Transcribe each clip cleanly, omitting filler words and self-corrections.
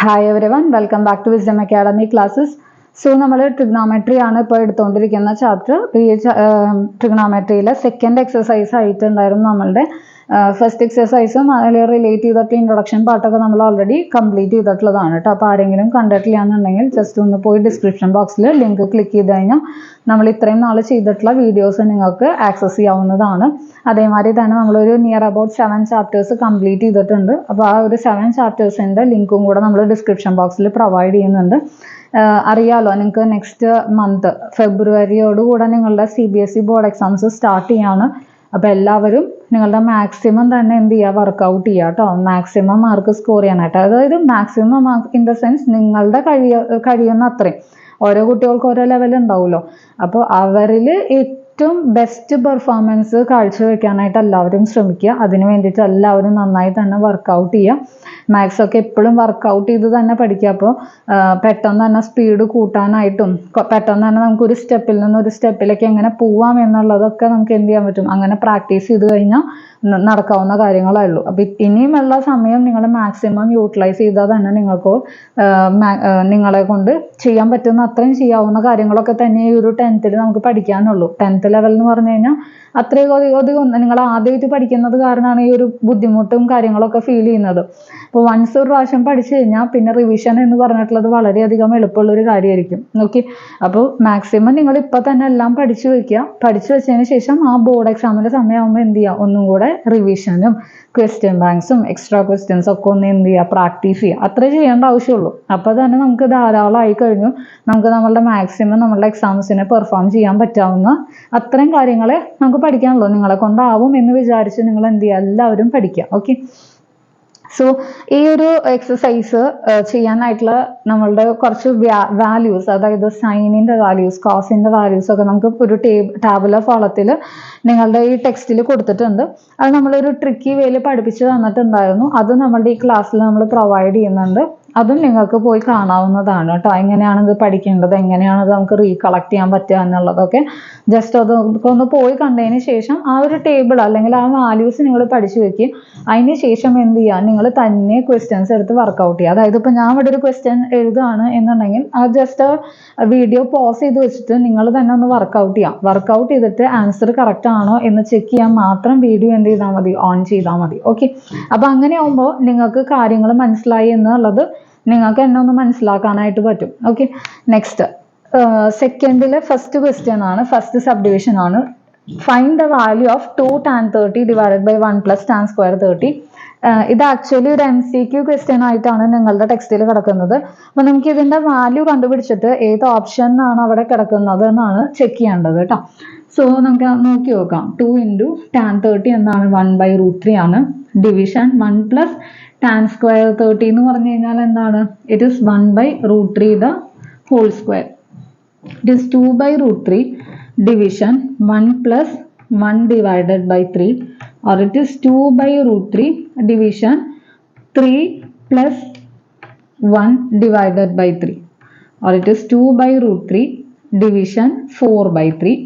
Hi everyone, welcome back to Wisdom Academy classes. So, നമ്മൾ trigonometry ആണ് ഇപ്പോൾ എടുത്തുകൊണ്ടിരിക്കുന്ന chapter. ഈ ട്രിഗ്നോമെട്രിയിലെ സെക്കൻഡ് എക്സസൈസ് ആയിട്ടുണ്ടായിരുന്നു നമ്മളുടെ ഫസ്റ്റ് എക്സസൈസും അതിൽ റിലേറ്റ് ചെയ്തിട്ടുള്ള ഇൻട്രൊഡക്ഷൻ പാർട്ടൊക്കെ നമ്മൾ ഓൾറെഡി കംപ്ലീറ്റ് ചെയ്തിട്ടുള്ളതാണ് കേട്ടോ. അപ്പോൾ ആരെങ്കിലും കണ്ടിട്ടില്ല എന്നുണ്ടെങ്കിൽ ജസ്റ്റ് ഒന്ന് പോയി ഡിസ്ക്രിപ്ഷൻ ബോക്സിൽ ലിങ്ക് ക്ലിക്ക് ചെയ്ത് കഴിഞ്ഞാൽ നമ്മൾ ഇത്രയും നാൾ ചെയ്തിട്ടുള്ള വീഡിയോസ് നിങ്ങൾക്ക് ആക്സസ് ചെയ്യാവുന്നതാണ്. അതേമാതിരി തന്നെ നമ്മളൊരു നിയർ അബൌട്ട് 7 ചാപ്റ്റേഴ്സ് കംപ്ലീറ്റ് ചെയ്തിട്ടുണ്ട്. അപ്പോൾ ആ ഒരു 7 ചാപ്റ്റേഴ്സിൻ്റെ ലിങ്കും കൂടെ നമ്മൾ ഡിസ്ക്രിപ്ഷൻ ബോക്സിൽ പ്രൊവൈഡ് ചെയ്യുന്നുണ്ട്. അറിയാലോ, നിങ്ങൾക്ക് നെക്സ്റ്റ് മന്ത് ഫെബ്രുവരിയോടുകൂടെ നിങ്ങളുടെ CBSE ബോർഡ് എക്സാംസ് സ്റ്റാർട്ട് ചെയ്യാണ്. അപ്പോൾ എല്ലാവരും നിങ്ങളുടെ മാക്സിമം തന്നെ എന്ത് ചെയ്യുക, വർക്കൗട്ട് ചെയ്യുക കേട്ടോ. മാക്സിമം മാർക്ക് സ്കോർ ചെയ്യാനായിട്ട്, അതായത് maximum mark in the sense നിങ്ങളുടെ കഴിയുന്ന അത്രയും. ഓരോ കുട്ടികൾക്ക് ഓരോ ലെവൽ ഉണ്ടാവുമല്ലോ. അപ്പോൾ അവരിൽ ഏറ്റവും ബെസ്റ്റ് പെർഫോമൻസ് കാഴ്ചവെക്കാനായിട്ട് എല്ലാവരും ശ്രമിക്കുക. അതിന് വേണ്ടിയിട്ട് എല്ലാവരും നന്നായി തന്നെ വർക്കൗട്ട് ചെയ്യുക. മാത്സ് ഒക്കെ എപ്പോഴും വർക്കൗട്ട് ചെയ്ത് തന്നെ പഠിക്കുക. അപ്പോൾ പെട്ടെന്ന് തന്നെ സ്പീഡ് കൂട്ടാനായിട്ടും പെട്ടെന്ന് തന്നെ നമുക്കൊരു സ്റ്റെപ്പിൽ നിന്ന് ഒരു സ്റ്റെപ്പിലേക്ക് എങ്ങനെ പോവാം എന്നുള്ളതൊക്കെ നമുക്ക് എന്ത് ചെയ്യാൻ പറ്റും, അങ്ങനെ പ്രാക്ടീസ് ചെയ്ത് കഴിഞ്ഞാൽ നടക്കാവുന്ന കാര്യങ്ങളേ ഉള്ളൂ. അപ്പം ഇനിയുമുള്ള സമയം നിങ്ങൾ മാക്സിമം യൂട്ടിലൈസ് ചെയ്താൽ തന്നെ നിങ്ങൾക്ക് നിങ്ങളെ കൊണ്ട് ചെയ്യാൻ പറ്റുന്ന അത്രയും ചെയ്യാവുന്ന കാര്യങ്ങളൊക്കെ തന്നെ ഈ ഒരു 10th നമുക്ക് പഠിക്കാനുള്ളൂ. 10th ലെവൽ എന്ന് പറഞ്ഞു കഴിഞ്ഞാൽ അത്രയും അധികം നിങ്ങൾ ആദ്യമായിട്ട് പഠിക്കുന്നത് കാരണമാണ് ഈ ഒരു ബുദ്ധിമുട്ടും കാര്യങ്ങളൊക്കെ ഫീൽ ചെയ്യുന്നത്. അപ്പോൾ വൺസ് ഒരു പ്രാവശ്യം പഠിച്ചു കഴിഞ്ഞാൽ പിന്നെ റിവിഷൻ എന്ന് പറഞ്ഞിട്ടുള്ളത് വളരെയധികം എളുപ്പമുള്ളൊരു കാര്യമായിരിക്കും. ഓക്കെ, അപ്പോൾ മാക്സിമം നിങ്ങൾ ഇപ്പോൾ തന്നെ എല്ലാം പഠിച്ചു വെക്കുക. പഠിച്ചു വെച്ചതിന് ശേഷം ആ ബോർഡ് എക്സാമിൻ്റെ സമയമാകുമ്പോൾ എന്ത് ചെയ്യുക, ഒന്നും കൂടെ റിവിഷനും ക്വസ്റ്റ്യൻ ബാങ്ക്സും എക്സ്ട്രാ ക്വസ്റ്റ്യൻസ് ഒക്കെ ഒന്ന് എന്ത് ചെയ്യുക, പ്രാക്ടീസ് ചെയ്യുക. അത്രേ ചെയ്യേണ്ട ആവശ്യമുള്ളൂ. അപ്പോൾ തന്നെ നമുക്ക് ധാരാളമായി കഴിഞ്ഞു. നമുക്ക് നമ്മളുടെ മാക്സിമം നമ്മളുടെ എക്സാംസിനെ പെർഫോം ചെയ്യാൻ പറ്റാവുന്ന അത്രയും കാര്യങ്ങളെ നമുക്ക് പഠിക്കാനുള്ളൂ. നിങ്ങളെ കൊണ്ടാവും എന്ന് വിചാരിച്ച് നിങ്ങൾ എന്ത് ചെയ്യുക, എല്ലാവരും പഠിക്കുക. ഓക്കെ, സോ ഈ ഒരു എക്സസൈസ് ചെയ്യാനായിട്ടുള്ള നമ്മളുടെ കുറച്ച് വാല്യൂസ്, അതായത് സൈനിൻ്റെ വാല്യൂസ്, കോസിൻ്റെ വാല്യൂസ് ഒക്കെ നമുക്ക് ഒരു ടാബുലർ ഫോളത്തിൽ നിങ്ങളുടെ ഈ ടെക്സ്റ്റിൽ കൊടുത്തിട്ടുണ്ട്. അത് നമ്മളൊരു ട്രിക്കി വേയിൽ പഠിപ്പിച്ച് തന്നിട്ടുണ്ടായിരുന്നു. അത് നമ്മളുടെ ഈ ക്ലാസ്സിൽ നമ്മൾ പ്രൊവൈഡ് ചെയ്യുന്നുണ്ട്. അതും നിങ്ങൾക്ക് പോയി കാണാവുന്നതാണ് കേട്ടോ. എങ്ങനെയാണിത് പഠിക്കേണ്ടത്, എങ്ങനെയാണിത് നമുക്ക് റീകളക്ട് ചെയ്യാൻ പറ്റുക എന്നുള്ളതൊക്കെ ജസ്റ്റ് അതൊക്കെ ഒന്ന് പോയി കണ്ടതിന് ശേഷം ആ ഒരു ടേബിൾ അല്ലെങ്കിൽ ആ വാല്യൂസ് നിങ്ങൾ പഠിച്ചു വെക്കുക. അതിന് ശേഷം എന്ത് ചെയ്യുക, നിങ്ങൾ തന്നെ ക്വസ്റ്റ്യൻസ് എടുത്ത് വർക്കൗട്ട് ചെയ്യുക. അതായത് ഇപ്പോൾ ഞാൻ ഇവിടെ ഒരു ക്വസ്റ്റ്യൻ എഴുതുകയാണ് എന്നുണ്ടെങ്കിൽ ആ ജസ്റ്റ് വീഡിയോ പോസ് ചെയ്ത് വെച്ചിട്ട് നിങ്ങൾ തന്നെ ഒന്ന് വർക്കൗട്ട് ചെയ്യാം. വർക്കൗട്ട് ചെയ്തിട്ട് ആൻസർ കറക്റ്റ് ആണോ എന്ന് ചെക്ക് ചെയ്യാൻ മാത്രം വീഡിയോ എന്ത് ചെയ്താൽ മതി, ഓൺ ചെയ്താൽ മതി. ഓക്കെ, അപ്പോൾ അങ്ങനെ ആകുമ്പോൾ നിങ്ങൾക്ക് കാര്യങ്ങൾ മനസ്സിലായി എന്നുള്ളത് നിങ്ങൾക്ക് എന്നെ ഒന്ന് മനസ്സിലാക്കാനായിട്ട് പറ്റും. ഓക്കെ, നെക്സ്റ്റ് സെക്കൻഡിലെ ഫസ്റ്റ് ക്വസ്റ്റ്യൻ ആണ്, ഫസ്റ്റ് സബ് ഡിവിഷൻ ആണ്. Find the value of 2 tan 30 divided by 1 + tan square 30. ഇത് ആക്ച്വലി ഒരു MCQ ക്വസ്റ്റ്യൻ ആയിട്ടാണ് നിങ്ങളുടെ ടെക്സ്റ്റിൽ കിടക്കുന്നത്. അപ്പോൾ നമുക്ക് ഇതിൻ്റെ വാല്യൂ കണ്ടുപിടിച്ചിട്ട് ഏത് ഓപ്ഷനാണ് അവിടെ കിടക്കുന്നത് എന്നാണ് ചെക്ക് ചെയ്യേണ്ടത് കേട്ടോ. സോ നമുക്ക് നോക്കി നോക്കാം. 2 × tan 30 എന്താണ്, 1/√3 ആണ്. ഡിവിഷൻ 1 + tan square 30 എന്ന് പറഞ്ഞു കഴിഞ്ഞാൽ എന്താണ്, it is 1/√3 the whole square. It is 2/√3 division 1 + 1 divided by 3, or it is 2/√3 division 3 + 1 divided by 3, or it is 2/√3 division 4/3.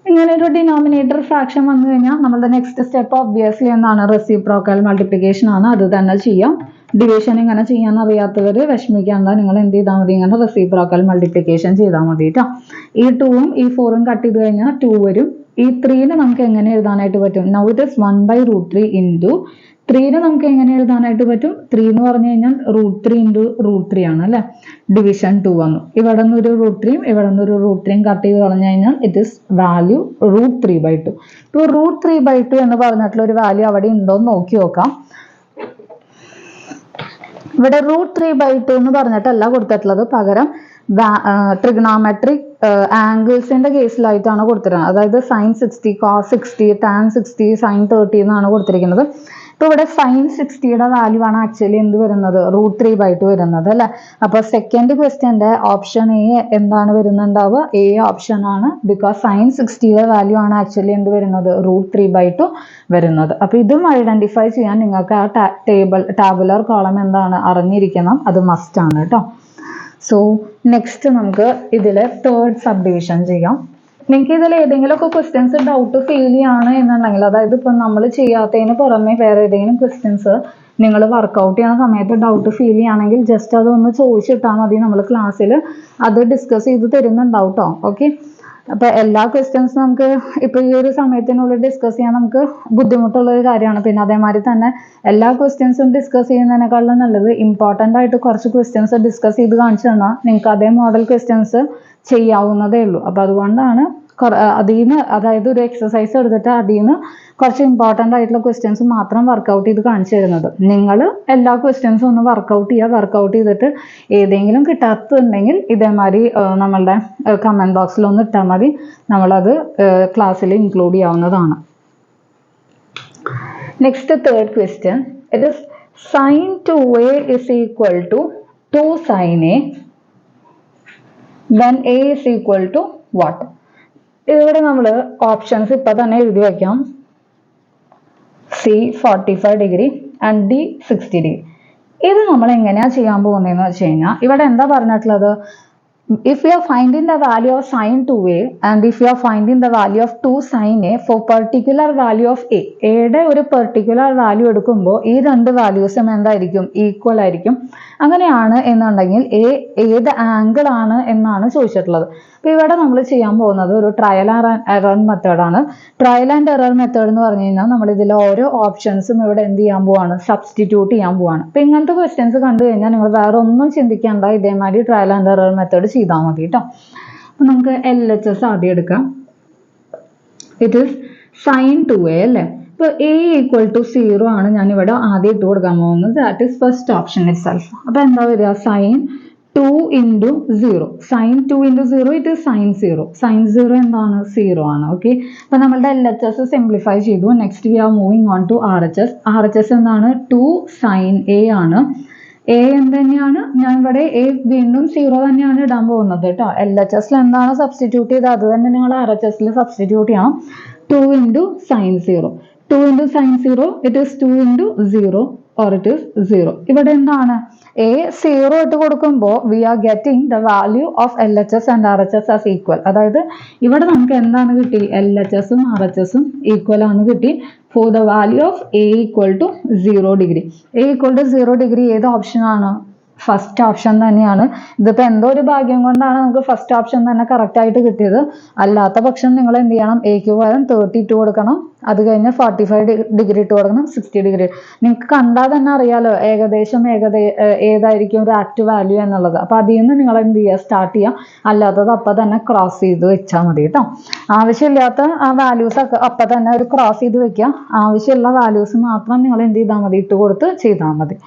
ഇങ്ങനെ ഒരു ഡിനോമിനേറ്റർ ഫ്രാക്ഷൻ വന്നു കഴിഞ്ഞാൽ നമ്മളുടെ നെക്സ്റ്റ് സ്റ്റെപ്പ് ഒബ്വിയസ്ലി എന്താണ്, റെസിപ്രോക്കൽ മൾട്ടിപ്ലിക്കേഷൻ ആണ്. അത് തന്നെ ചെയ്യാം. ഡിവിഷൻ ഇങ്ങനെ ചെയ്യാൻ അറിയാത്തവർ വിഷമിക്കേണ്ട, നിങ്ങൾ എന്ത് ചെയ്താൽ മതി, ഇങ്ങനെ റെസിപ്രോക്കൽ മൾട്ടിപ്ലിക്കേഷൻ ചെയ്താൽ മതി കേട്ടോ. ഈ 2ഉം ഈ 4ഉം കട്ട് ചെയ്ത് കഴിഞ്ഞാൽ 2 വരും. ഈ 3നെ നമുക്ക് എങ്ങനെ എഴുതാനായിട്ട് പറ്റും, നൗ ഇറ്റ് ഇസ് 1/√3 ഇൻറ്റു 3നെ നമുക്ക് എങ്ങനെ എഴുതാനായിട്ട് പറ്റും, 3 എന്ന് പറഞ്ഞു കഴിഞ്ഞാൽ √3 × √3 ആണ് അല്ലേ. ഡിവിഷൻ 2 വന്നു. ഇവിടെ നിന്ന് ഒരു √3യും ഇവിടെ നിന്ന് ഒരു √3യും കട്ട് ചെയ്ത് പറഞ്ഞു കഴിഞ്ഞാൽ ഇറ്റ് ഇസ് വാല്യൂ √3/2. ഇപ്പോൾ √3/2 എന്ന് പറഞ്ഞിട്ടുള്ള ഒരു വാല്യൂ അവിടെ ഉണ്ടോ എന്ന് നോക്കി നോക്കാം. ഇവിടെ √3/2 എന്ന് പറഞ്ഞിട്ടല്ല കൊടുത്തിട്ടുള്ളത്, പകരം ട്രിഗ്നോമെട്രിക് ആംഗിൾസിന്റെ കേസിലായിട്ടാണ് കൊടുത്തിരിക്കുന്നത്. അതായത് sin 60, cos 60, tan 60, sin 30 എന്നാണ് കൊടുത്തിരിക്കുന്നത്. ഇപ്പോൾ ഇവിടെ sin 60യുടെ വാല്യൂ ആണ് ആക്ച്വലി എന്ത് വരുന്നത്, √3/2 വരുന്നത് അല്ലേ. അപ്പോൾ സെക്കൻഡ് ക്വസ്റ്റ്യൻ്റെ ഓപ്ഷൻ എ എന്താണ് വരുന്നുണ്ടാവുക, എ ഓപ്ഷൻ ആണ്. ബിക്കോസ് sin 60യുടെ വാല്യൂ ആണ് ആക്ച്വലി എന്ത് വരുന്നത്, √3/2 വരുന്നത്. അപ്പോൾ ഇതും ഐഡന്റിഫൈ ചെയ്യാൻ നിങ്ങൾക്ക് ആ ടാബുലർ കോളം എന്താണ് അറിഞ്ഞിരിക്കണം, അത് മസ്റ്റ് ആണ് കേട്ടോ. സോ നെക്സ്റ്റ് നമുക്ക് ഇതിലെ തേർഡ് സബ് ഡിവിഷൻ ചെയ്യാം. നിങ്ങൾക്ക് ഇതിൽ ഏതെങ്കിലുമൊക്കെ ക്വസ്റ്റ്യൻസ് ഡൗട്ട് ഫീൽ ചെയ്യാണ് എന്നുണ്ടെങ്കിൽ, അതായത് ഇപ്പം നമ്മൾ ചെയ്യാത്തതിന് പുറമെ വേറെ ഏതെങ്കിലും ക്വസ്റ്റ്യൻസ് നിങ്ങൾ വർക്കൗട്ട് ചെയ്യുന്ന സമയത്ത് ഡൗട്ട് ഫീൽ ചെയ്യുകയാണെങ്കിൽ ജസ്റ്റ് അതൊന്ന് ചോദിച്ചിട്ടാൽ മതി. നമ്മൾ ക്ലാസ്സിൽ അത് ഡിസ്കസ് ചെയ്ത് തരുന്നുണ്ടാവും കേട്ടോ. ഓക്കെ, അപ്പോൾ എല്ലാ ക്വസ്റ്റ്യൻസും നമുക്ക് ഇപ്പോൾ ഈ ഒരു സമയത്തിനുള്ളിൽ ഡിസ്കസ് ചെയ്യാൻ നമുക്ക് ബുദ്ധിമുട്ടുള്ളൊരു കാര്യമാണ്. പിന്നെ അതേമാതിരി തന്നെ എല്ലാ ക്വസ്റ്റ്യൻസും ഡിസ്കസ് ചെയ്യുന്നതിനേക്കാളും നല്ലത് ഇമ്പോർട്ടൻ്റ് ആയിട്ട് കുറച്ച് ക്വസ്റ്റ്യൻസ് ഡിസ്കസ് ചെയ്ത് കാണിച്ചു തന്നാൽ നിങ്ങൾക്ക് അതേ മോഡൽ ക്വസ്റ്റ്യൻസ് ചെയ്യാവുന്നതേ ഉള്ളൂ. അപ്പോൾ അതുകൊണ്ടാണ് അതിൽ നിന്ന്, അതായത് ഒരു എക്സസൈസ് എടുത്തിട്ട് അതിൽ നിന്ന് കുറച്ച് ഇമ്പോർട്ടൻ്റ് ആയിട്ടുള്ള ക്വസ്റ്റ്യൻസ് മാത്രം വർക്കൗട്ട് ചെയ്ത് കാണിച്ചു തരുന്നത്. നിങ്ങൾ എല്ലാ ക്വസ്റ്റ്യൻസും ഒന്ന് വർക്കൗട്ട് ചെയ്യുക. വർക്കൗട്ട് ചെയ്തിട്ട് ഏതെങ്കിലും കിട്ടാത്തതുണ്ടെങ്കിൽ ഇതേമാതിരി നമ്മളുടെ കമൻറ്റ് ബോക്സിൽ ഒന്ന് ഇട്ടാൽ മതി. നമ്മളത് ക്ലാസ്സിൽ ഇൻക്ലൂഡ് ചെയ്യാവുന്നതാണ്. Next third question, it is sin 2a is equal to 2 sin a when a is equal to what? ഇവിടെ നമ്മൾ ഓപ്ഷൻസ് ഇപ്പം തന്നെ എഴുതി വയ്ക്കാം. C 45 degree and D 60 degree. ഇത് നമ്മൾ എങ്ങനെയാണ് ചെയ്യാൻ പോകുന്നതെന്ന് വെച്ച് കഴിഞ്ഞാൽ, ഇവിടെ എന്താ പറഞ്ഞിട്ടുള്ളത്, if you are finding the value of sin 2a and if you are finding the value of 2 sin a for particular value of a, യുടെ ഒരു പെർട്ടിക്കുലർ വാല്യൂ എടുക്കുമ്പോൾ ഈ രണ്ട് വാല്യൂസും എന്തായിരിക്കും, ഈക്വൽ ആയിരിക്കും. അങ്ങനെയാണ് എന്നുണ്ടെങ്കിൽ ഏത് ആംഗിൾ ആണ് എന്നാണ് ചോദിച്ചിട്ടുള്ളത്. അപ്പോൾ ഇവിടെ നമ്മൾ ചെയ്യാൻ പോകുന്നത് ഒരു ട്രയൽ ആൻഡ് എറർ മെത്തേഡാണ്. ട്രയൽ ആൻഡ് എറർ മെത്തേഡ് എന്ന് പറഞ്ഞു കഴിഞ്ഞാൽ നമ്മൾ ഇതിൽ ഓരോ ഓപ്ഷൻസും ഇവിടെ എന്ത് ചെയ്യാൻ പോവാണ്, സബ്സ്റ്റിറ്റ്യൂട്ട് ചെയ്യാൻ പോവാണ്. അപ്പോൾ ഇങ്ങനത്തെ ക്വസ്റ്റ്യൻസ് കണ്ടു കഴിഞ്ഞാൽ നിങ്ങൾ വേറെ ഒന്നും ചിന്തിക്കേണ്ട, ഇതേമാതിരി ട്രയൽ ആൻഡ് എറർ മെത്തേഡ് ചെയ്താൽ മതി കേട്ടോ. അപ്പോൾ നമുക്ക് LHS ആദ്യം എടുക്കാം. ഇറ്റ് ഈസ് sin 2a അല്ലേ. ഇപ്പോൾ a ഈക്വൽ ടു 0 ആണ് ഞാനിവിടെ ആദ്യം ഇട്ട് കൊടുക്കാൻ പോകുന്നത്. That is first option it self. അപ്പോൾ എന്താ വരിക, sin 2 into 0. sin 2 into 0 it is sin 0. sin 0 എന്താണ്, 0 ആണ്. ഓക്കെ, അപ്പോൾ നമ്മളുടെ LHS സിംപ്ലിഫൈ ചെയ്തു. Next we are moving on to RHS. RHS എന്താണ്, 2 sin a ആണ്. a എന്ത് തന്നെയാണ്, ഞാൻ ഇവിടെ a വീണ്ടും 0 തന്നെയാണ് ഇടാൻ പോകുന്നത് കേട്ടോ. LHS എന്താണ് സബ്സ്റ്റിറ്റ്യൂട്ട് ചെയ്ത് അത് തന്നെ നിങ്ങൾ RHS സബ്സ്റ്റിറ്റ്യൂട്ട് ചെയ്യണം. 2 into sin 0. 2 into sin 0 it is 2 into 0 or it is 0. ഇവിടെ എന്താണ്, a 0 ഇട്ട് കൊടുക്കുമ്പോൾ we are getting the value of LHS and RHS as equal. അതായത് ഇവിടെ നമുക്ക് എന്താണ് കിട്ടി, LHS ഉം RHS ഉം ഈക്വൽ ആണ് കിട്ടി. for the value of a equal to 0 degree. a equal to 0 degree ഏത് ഓപ്ഷൻ ആണ്, ഫസ്റ്റ് ഓപ്ഷൻ തന്നെയാണ്. ഇതിപ്പോൾ എന്തോ ഒരു ഭാഗ്യം കൊണ്ടാണ് നമുക്ക് ഫസ്റ്റ് ഓപ്ഷൻ തന്നെ കറക്റ്റ് ആയിട്ട് കിട്ടിയത്. അല്ലാത്ത പക്ഷം നിങ്ങൾ എന്ത് ചെയ്യണം, എക്ക് പകരം 30 ഇട്ട് കൊടുക്കണം, അത് കഴിഞ്ഞ് 45 ഡിഗ്രി ഇട്ട് കൊടുക്കണം, 60 ഡിഗ്രി. നിങ്ങൾക്ക് കണ്ടാൽ തന്നെ അറിയാലോ ഏകദേശം ഏതായിരിക്കും ഒരു ആക്റ്റീവ് വാല്യൂ എന്നുള്ളത്. അപ്പോൾ അതിൽ നിന്ന് നിങ്ങൾ എന്ത് ചെയ്യുക, സ്റ്റാർട്ട് ചെയ്യുക. അല്ലാത്തത് അപ്പം തന്നെ ക്രോസ് ചെയ്ത് വെച്ചാൽ മതി കേട്ടോ. ആവശ്യമില്ലാത്ത ആ വാല്യൂസ് ഒക്കെ അപ്പം തന്നെ ഒരു ക്രോസ് ചെയ്ത് വെക്കുക. ആവശ്യമുള്ള വാല്യൂസ് മാത്രം നിങ്ങൾ എന്ത് ചെയ്താൽ മതി, ഇട്ട് കൊടുത്ത് ചെയ്താൽ മതി.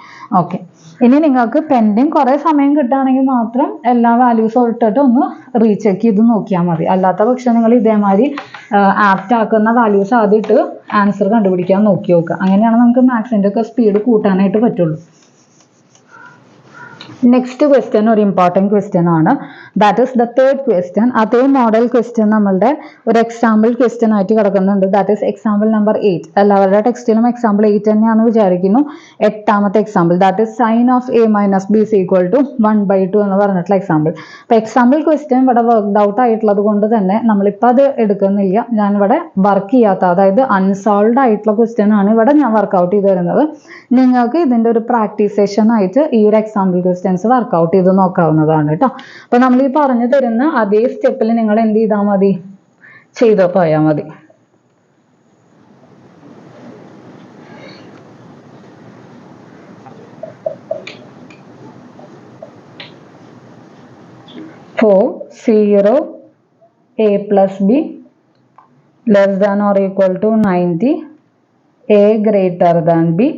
ഓക്കെ, ഇനി നിങ്ങൾക്ക് പെൻഡിങ് കുറേ സമയം കിട്ടുകയാണെങ്കിൽ മാത്രം എല്ലാ വാല്യൂസും ഇട്ടിട്ട് ഒന്ന് റീചെക്ക് ചെയ്ത് നോക്കിയാൽ മതി. അല്ലാത്ത പക്ഷം നിങ്ങൾ ഇതേമാതിരി ആപ്റ്റ് ആക്കുന്ന വാല്യൂസ് ആദ്യം ഇട്ട് ആൻസർ കണ്ടുപിടിക്കാൻ നോക്കി നോക്കുക. അങ്ങനെയാണ് നമുക്ക് മാത്സിൻ്റെ ഒക്കെ സ്പീഡ് കൂട്ടാനായിട്ട് പറ്റുള്ളൂ. നെക്സ്റ്റ് ക്വസ്റ്റ്യൻ ഒരു ഇമ്പോർട്ടൻറ്റ് ക്വസ്റ്റ്യൻ ആണ്. That is the third question. അതേ മോഡൽ ക്വസ്റ്റ്യൻ നമ്മളുടെ ഒരു എക്സാമ്പിൾ ക്വസ്റ്റ്യൻ ആയിട്ട് കിടക്കുന്നുണ്ട്. That is example number 8. എല്ലാവരുടെ ടെക്സ്റ്റിലും എക്സാമ്പിൾ 8 തന്നെയാണെന്ന് വിചാരിക്കുന്നു. 8ാമത്തെ example, that is sin of a minus b is equal to 1/2 എന്ന് പറഞ്ഞിട്ടുള്ള എക്സാമ്പിൾ. അപ്പോൾ എക്സാമ്പിൾ ക്വസ്റ്റ്യൻ ഇവിടെ വർക്ക്ഡ് ഔട്ട് ആയിട്ടുള്ളത് കൊണ്ട് തന്നെ നമ്മളിപ്പോൾ അത് എടുക്കുന്നില്ല. ഞാനിവിടെ വർക്ക് ചെയ്യാത്ത, അതായത് അൺസോൾവ്ഡ് ആയിട്ടുള്ള ക്വസ്റ്റ്യൻ ആണ് ഇവിടെ ഞാൻ വർക്കൗട്ട് ചെയ്ത് തരുന്നത്. നിങ്ങൾക്ക് ഇതിൻ്റെ ഒരു പ്രാക്ടീസ് സെഷൻ ആയിട്ട് ഈ ഒരു എക്സാമ്പിൾ ക്വസ്റ്റ്യൻസ് വർക്കൗട്ട് ചെയ്ത് നോക്കാവുന്നതാണ് കേട്ടോ. അപ്പോൾ നമ്മൾ ഈ പറഞ്ഞു തരുന്ന അതേ സ്റ്റെപ്പിൽ നിങ്ങൾ എന്ത് ചെയ്താൽ മതി, ചെയ്തോ പോയാൽ മതി. For 0 a plus b less than or equal to 90, a greater than b,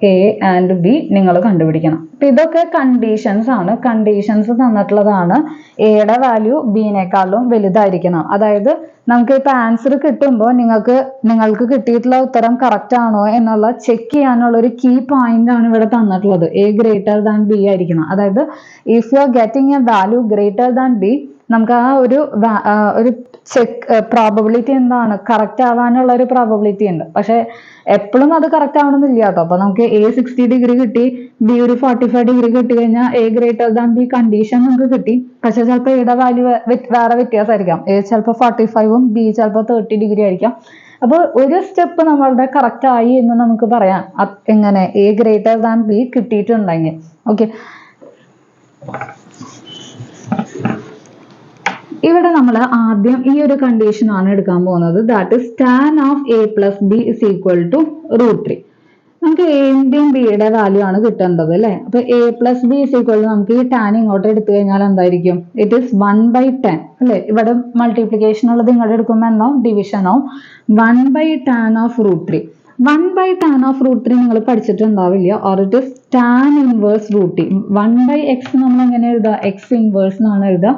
A and B നിങ്ങൾ കണ്ടുപിടിക്കണം. അപ്പം ഇതൊക്കെ കണ്ടീഷൻസ് ആണ്. കണ്ടീഷൻസ് തന്നിട്ടുള്ളതാണ്. എയുടെ വാല്യൂ ബിനേക്കാളും വലുതായിരിക്കണം. അതായത് നമുക്ക് ഇപ്പോൾ ആൻസർ കിട്ടുമ്പോൾ നിങ്ങൾക്ക് കിട്ടിയിട്ടുള്ള ഉത്തരം കറക്റ്റ് ആണോ എന്നുള്ള ചെക്ക് ചെയ്യാനുള്ള ഒരു കീ പോയിന്റ് ആണ് ഇവിടെ തന്നിട്ടുള്ളത്. എ ഗ്രേറ്റർ ദാൻ ബി ആയിരിക്കണം. അതായത് if you are getting A value greater than B, നമുക്ക് ആ ഒരു പ്രോബബിലിറ്റി എന്താണ്, കറക്റ്റ് ആവാനുള്ള ഒരു പ്രോബബിലിറ്റി ഉണ്ട്. പക്ഷെ എപ്പോഴും അത് കറക്റ്റ് ആവണമെന്നില്ല കേട്ടോ. അപ്പൊ നമുക്ക് A 60 ഡിഗ്രി കിട്ടി, B ഒരു 45 ഡിഗ്രി കിട്ടി കഴിഞ്ഞാൽ A greater than B condition നമുക്ക് കിട്ടി. പക്ഷെ ചിലപ്പോൾ Aയുടെ വാല്യൂ വേറെ വ്യത്യാസമായിരിക്കാം. A ചിലപ്പോൾ 45ഉം B ചിലപ്പോൾ 30 ഡിഗ്രി ആയിരിക്കാം. അപ്പോൾ ഒരു സ്റ്റെപ്പ് നമ്മളുടെ കറക്റ്റ് ആയി എന്ന് നമുക്ക് പറയാം. എങ്ങനെ? A ഗ്രേറ്റർ ദാൻ B കിട്ടിയിട്ടുണ്ടെങ്കിൽ. ഓക്കെ, ഇവിടെ നമ്മൾ ആദ്യം ഈ ഒരു കണ്ടീഷൻ ആണ് എടുക്കാൻ പോകുന്നത്. That is tan of A plus B is equal to √3. നമുക്ക് എയുടെയും ബിയുടെ വാല്യൂ ആണ് കിട്ടേണ്ടത് അല്ലേ. അപ്പൊ A plus B is equal to നമുക്ക് ഈ ടാൻ ഇങ്ങോട്ട് എടുത്തു കഴിഞ്ഞാൽ എന്തായിരിക്കും? ഇറ്റ് ഇസ് 1/10 അല്ലെ. ഇവിടെ മൾട്ടിപ്ലിക്കേഷൻ ഉള്ളത് ഇങ്ങോട്ട് എടുക്കുമ്പോൾ എന്താവും? ഡിവിഷൻ ആവും. 1/tan of √3. 1/tan ഓഫ് √3 നിങ്ങൾ പഠിച്ചിട്ടുണ്ടാവില്ല. Or it is tan inverse √3. 1/x നമ്മൾ എങ്ങനെ എഴുതുക? എക്സ് ഇൻവേഴ്സ് എന്നാണ് എഴുതുക.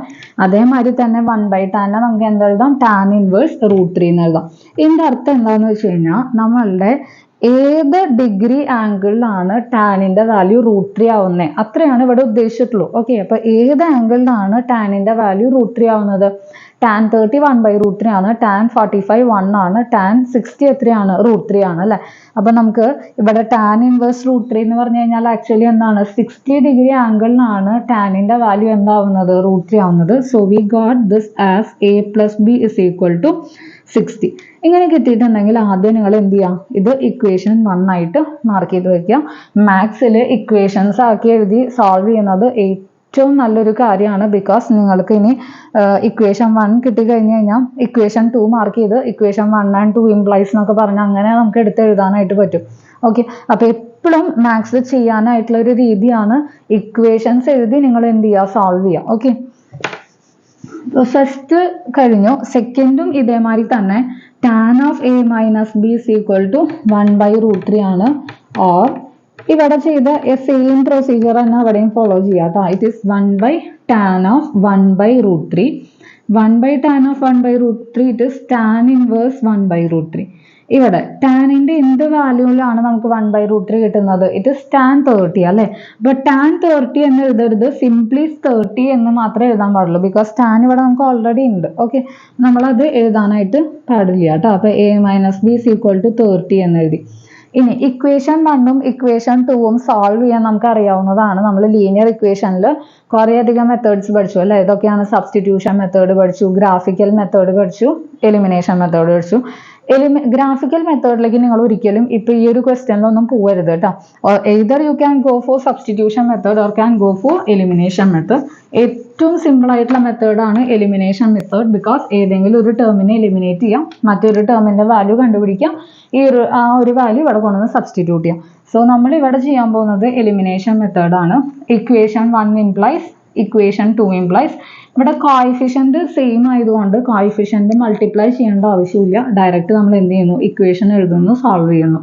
അതേമാതിരി തന്നെ 1/tan നമുക്ക് എന്തെഴുതാം? tan ഇൻവേഴ്സ് √3 എന്ന് എഴുതാം. ഇതിന്റെ അർത്ഥം എന്താണെന്ന് വെച്ച് കഴിഞ്ഞാൽ നമ്മളുടെ ഏത് ഡിഗ്രി ആംഗിളിലാണ് ടാനിന്റെ വാല്യൂ √3 ആവുന്നത്, അത്രയാണ് ഇവിടെ ഉദ്ദേശിച്ചിട്ടുള്ളൂ. ഓക്കെ, അപ്പൊ ഏത് ആംഗിളിലാണ് ടാനിന്റെ വാല്യൂ √3 ആവുന്നത്? tan 30 1/√3 ആണ്, tan 45 1 ആണ്, tan 60 എത്രയാണ്? √3 ആണ് അല്ലെ. അപ്പൊ നമുക്ക് ഇവിടെ tan ഇൻവേഴ്സ് √3 എന്ന് പറഞ്ഞു കഴിഞ്ഞാൽ ആക്ച്വലി എന്താണ്? 60 ഡിഗ്രി ആംഗിളിലാണ് ടാനിന്റെ വാല്യൂ എന്താവുന്നത്? √3 ആവുന്നത്. So we got this as A plus B is equal to 60. ഇങ്ങനെ കിട്ടിയിട്ടുണ്ടെങ്കിൽ ആദ്യം നിങ്ങൾ എന്ത് ചെയ്യാം? ഇത് ഇക്വേഷൻ 1 ആയിട്ട് മാർക്ക് ചെയ്ത് വെക്കുക. മാത്സിൽ ഇക്വേഷൻസ് ആക്കി എഴുതി സോൾവ് ചെയ്യുന്നത് ഏറ്റവും നല്ലൊരു കാര്യമാണ്. ബിക്കോസ് നിങ്ങൾക്ക് ഇനി ഇക്വേഷൻ 1 കിട്ടിക്കഴിഞ്ഞ് കഴിഞ്ഞാൽ ഇക്വേഷൻ 2 മാർക്ക് ചെയ്ത് ഇക്വേഷൻ 1 ആൻഡ് 2 ഇംപ്ലൈസ് എന്നൊക്കെ പറഞ്ഞാൽ അങ്ങനെ നമുക്ക് എടുത്ത് എഴുതാനായിട്ട് പറ്റും. ഓക്കെ, അപ്പൊ എപ്പോഴും മാത്സ് ചെയ്യാനായിട്ടുള്ള ഒരു രീതിയാണ് ഇക്വേഷൻസ് എഴുതി നിങ്ങൾ എന്ത് ചെയ്യുക? സോൾവ് ചെയ്യുക. ഓക്കെ, ഫസ്റ്റ് കഴിഞ്ഞു. സെക്കൻഡും ഇതേമാതിരി തന്നെ tan of A minus B is equal to 1/√3 ആണ്. ഓർ ഇവിടെ ചെയ്ത സെയിം പ്രൊസീജിയർ തന്നെ അവിടെയും ഫോളോ ചെയ്യാം കേട്ടോ. It is 1/tan of 1/√3. 1/tan of 1/√3 it is tan inverse 1/√3. ഇവിടെ ടാനിന്റെ എന്ത് വാല്യൂലാണ് നമുക്ക് 1/√3 കിട്ടുന്നത്? ഇറ്റ് ഇസ് tan 30 അല്ലെ. അപ്പൊ tan 30 എന്ന് എഴുതരുത്, സിംപ്ലി 30 എന്ന് മാത്രമേ എഴുതാൻ പാടുള്ളൂ. ബിക്കോസ് tan ഇവിടെ നമുക്ക് ഓൾറെഡി ഉണ്ട്. ഓക്കെ, നമ്മളത് എഴുതാനായിട്ട് പാടില്ല കേട്ടോ. അപ്പൊ A minus B is equal to 30 എന്ന് എഴുതി. ഇനി ഇക്വേഷൻ 1ഉം ഇക്വേഷൻ 2ഉം സോൾവ് ചെയ്യാൻ നമുക്ക് അറിയാവുന്നതാണ്. നമ്മൾ ലീനിയർ ഇക്വേഷനിൽ കുറേയധികം മെത്തേഡ്സ് പഠിച്ചു അല്ലെ. ഇതൊക്കെയാണ് സബ്സ്റ്റിറ്റ്യൂഷൻ മെത്തേഡ് പഠിച്ചു, ഗ്രാഫിക്കൽ മെത്തേഡ് പഠിച്ചു, എലിമിനേഷൻ മെത്തേഡ് പഠിച്ചു. ഗ്രാഫിക്കൽ മെത്തേഡിലേക്ക് നിങ്ങൾ ഒരിക്കലും ഇപ്പൊ ഈ ഒരു ക്വസ്റ്റ്യനിലൊന്നും പോകരുത് കേട്ടോ. Either you can go for substitution method or can go for elimination method. ഏറ്റവും സിമ്പിൾ ആയിട്ടുള്ള മെത്തേഡാണ് എലിമിനേഷൻ മെത്തേഡ്. ബിക്കോസ് ഏതെങ്കിലും ഒരു ടേമിനെ എലിമിനേറ്റ് ചെയ്യാം, മറ്റൊരു ടേമിന്റെ വാല്യൂ കണ്ടുപിടിക്കാം, ആ ഒരു വാല്യൂ ഇവിടെ കൊണ്ടുവന്ന് സബ്സ്റ്റിറ്റ്യൂട്ട് ചെയ്യാം. സോ നമ്മൾ ഇവിടെ ചെയ്യാൻ പോകുന്നത് എലിമിനേഷൻ മെത്തേഡാണ്. Equation 1 implies equation 2 implies. ഇവിടെ കോയിഫിഷ്യന്റ് സെയിം ആയതുകൊണ്ട് കോയിഫിഷ്യന്റ് മൾട്ടിപ്ലൈ ചെയ്യേണ്ട ആവശ്യമില്ല. ഡയറക്റ്റ് നമ്മൾ എന്ത് ചെയ്യുന്നു? ഇക്വേഷൻ എഴുതുന്നു, സോൾവ് ചെയ്യുന്നു.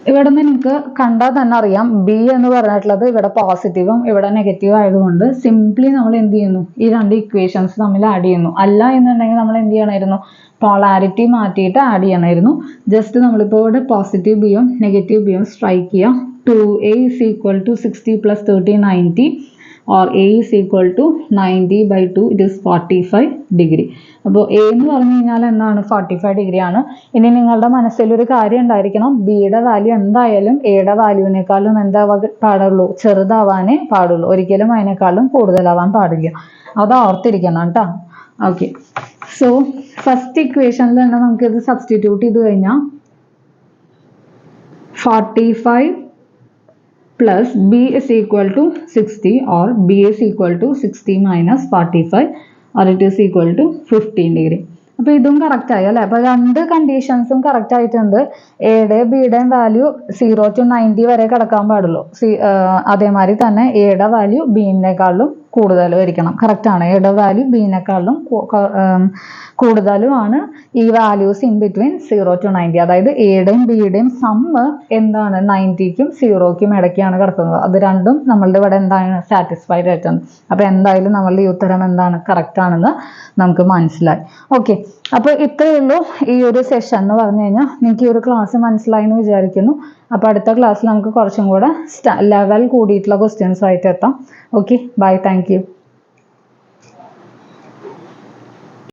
ഇവിടെ നിന്ന് നിങ്ങൾക്ക് കണ്ടാൽ തന്നെ അറിയാം B എന്ന് പറഞ്ഞിട്ടുള്ളത് ഇവിടെ പോസിറ്റീവും ഇവിടെ നെഗറ്റീവ് ആയതുകൊണ്ട് സിംപ്ലി നമ്മൾ എന്ത് ചെയ്യുന്നു? ഈ രണ്ട് ഇക്വേഷൻസ് തമ്മിൽ ആഡ് ചെയ്യുന്നു. അല്ല എന്നുണ്ടെങ്കിൽ നമ്മൾ എന്ത് ചെയ്യണമായിരുന്നു? പോളാരിറ്റി മാറ്റിയിട്ട് ആഡ് ചെയ്യണമായിരുന്നു. ജസ്റ്റ് നമ്മളിപ്പോൾ ഇവിടെ പോസിറ്റീവ് ബിയും നെഗറ്റീവ് ബിയും സ്ട്രൈക്ക് ചെയ്യാം. 2A is equal to 60 plus 30 90 or A is equal to 90/2, it is 45 degree. അപ്പോൾ A എന്ന് പറഞ്ഞു കഴിഞ്ഞാൽ എന്താണ്? 45 ഡിഗ്രി ആണ്. ഇനി നിങ്ങളുടെ മനസ്സിലൊരു കാര്യം ഉണ്ടായിരിക്കണം, ബിയുടെ വാല്യൂ എന്തായാലും എയുടെ വാല്യൂവിനേക്കാളും എന്താ പാടുള്ളൂ? ചെറുതാവാനേ പാടുള്ളൂ, ഒരിക്കലും അതിനേക്കാളും കൂടുതലാവാൻ പാടില്ല. അത് ഓർത്തിരിക്കണം കേട്ടോ. ഓക്കെ, സോ ഫസ്റ്റ് ഇക്വേഷനിൽ തന്നെ നമുക്കിത് സബ്സ്റ്റിറ്റ്യൂട്ട് ചെയ്ത് കഴിഞ്ഞാൽ 45 plus B is equal to 60 or B is equal to 60 minus 45 or it is equal to 15 degree. അപ്പോൾ ഇതും കറക്റ്റ് ആയി അല്ലേ. അപ്പോൾ രണ്ട് കണ്ടീഷൻസും കറക്റ്റ് ആയിട്ടുണ്ട്. എയുടെയും ബിയുടെയും വാല്യൂ 0 to 90 വരെ കിടക്കാൻ പാടുള്ളൂ. അതേമാതിരി തന്നെ എയുടെ വാല്യൂ ബിന്നേക്കാളും കൂടുതലും ആയിരിക്കണം. കറക്റ്റ് ആണ്. എയുടെ വാല്യൂ ബിന്നേക്കാളും കൂടുതലുമാണ് ഈ വാല്യൂസ് ഇൻ ബിറ്റ്വീൻ 0 to 90. അതായത് എയുടെയും ബിയുടെയും സമ്മ് എന്താണ്? 90ക്കും 0ക്കും ഇടയ്ക്കാണ് കിടക്കുന്നത്. അത് രണ്ടും നമ്മളുടെ ഇവിടെ എന്താണ്? സാറ്റിസ്ഫൈഡ് ആയിട്ടുണ്ട്. അപ്പോൾ എന്തായാലും നമ്മളുടെ ഈ ഉത്തരം എന്താണ്? കറക്റ്റ് ആണെന്ന് നമുക്ക് മനസ്സിലായി. ഓക്കെ, അപ്പോൾ ഇത്രയേ ഉള്ളൂ ഈ ഒരു സെഷൻ എന്ന് പറഞ്ഞു കഴിഞ്ഞാൽ. നിങ്ങൾക്ക് ഈ ഒരു ക്ലാസ് മനസ്സിലായി എന്ന് വിചാരിക്കുന്നു. അപ്പോൾ അടുത്ത ക്ലാസ്സിൽ നമുക്ക് കുറച്ചും കൂടെ ലെവൽ കൂടിയിട്ടുള്ള ക്വസ്റ്റ്യൻസ് ആയിട്ട് എത്താം. Okay, bye, thank U.